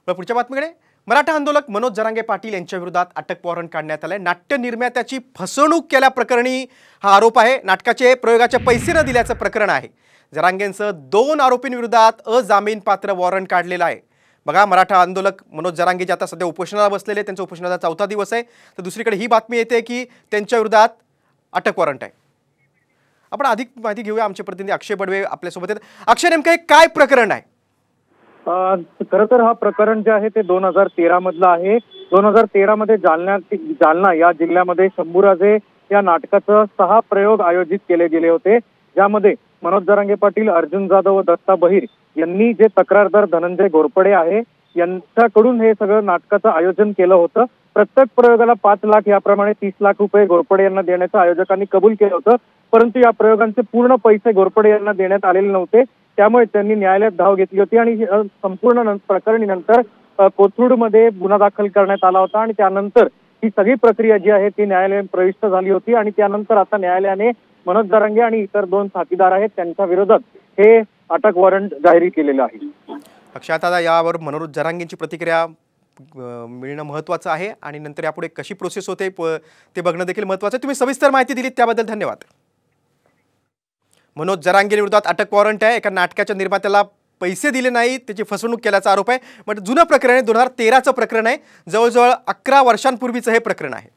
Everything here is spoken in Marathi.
पुढच्या बातमीकडे मराठा आंदोलक मनोज जरांगे पाटील यांच्या विरोधात अटक वॉरंट काढण्यात आले। नाट्य निर्मात्याची फसवणूक केल्या प्रकरणी हा आरोप आहे। नाटकाचे प्रयोगाचे पैसे न दिल्याचं प्रकरण आहे। जरांगेंसह 2 आरोपींविरोधात अजामीनपात्र वॉरंट काढलेला आहे। बघा, मराठा आंदोलक मनोज जरांगे जे आता सध्या उपोषणाला बसलेले, त्यांच्या उपोषणाचा 4था दिवस आहे। तर दुसरीकडे ही बातमी येते की त्यांच्या विरोधात अटक वॉरंट आहे। आपण अधिक माहिती घेऊया, आमचे प्रतिनिधी अक्षय बडवे आपल्या सोबत आहेत। अक्षय, नेमकं काय प्रकरण आहे? खरं तर हा प्रकरण जे आहे ते 2013 मधलं आहे। 2013 मध्ये जालना या जिल्ह्यामध्ये शंभूराजे या नाटकाचं 6 प्रयोग आयोजित केले गेले होते, ज्यामध्ये मनोज जरांगे पाटील, अर्जुन जाधव व दत्ता बहिर यांनी जे तक्रारदार धनंजय घोरपडे आहे यांच्याकडून हे सगळं नाटकाचं आयोजन केलं होतं। प्रत्येक प्रयोगाला 5 लाख याप्रमाणे 30 लाख रुपये घोरपडे यांना देण्याचं आयोजकांनी कबूल केलं होतं, परंतु या प्रयोगांचे पूर्ण पैसे घोरपडे यांना देण्यात आलेले नव्हते। त्यामुळे त्यांनी न्यायालयात धाव घेतली होती आणि संपूर्ण प्रकरणी नंतर कोथरूडमध्ये गुन्हा दाखल करण्यात आला होता आणि त्यानंतर ही सगळी प्रक्रिया जी आहे ती न्यायालयात प्रविष्ट झाली होती आणि त्यानंतर आता न्यायालयाने मनोज जरांगे आणि इतर 2 साथीदार आहेत त्यांच्या विरोधात हे अटक वॉरंट जारी केलेलं आहे। अक्षय, आता यावर मनोज जरांगेंची प्रतिक्रिया मिळणं महत्त्वाचं आहे आणि नंतर यापुढे कशी प्रोसेस होते ते बघणं देखील महत्त्वाचं आहे। तुम्ही सविस्तर माहिती दिलीत त्याबद्दल धन्यवाद। मनोज जरांगे विरोधात अटक वॉरंट आहे। एका नाटकाच्या निर्मात्याला पैसे दिले नाही, त्याची फसवणूक केल्याचा आरोप आहे। म्हणजे जुनं प्रकरण आहे, 2013चं प्रकरण आहे। जवळजवळ 11 वर्षांपूर्वीचं हे प्रकरण आहे।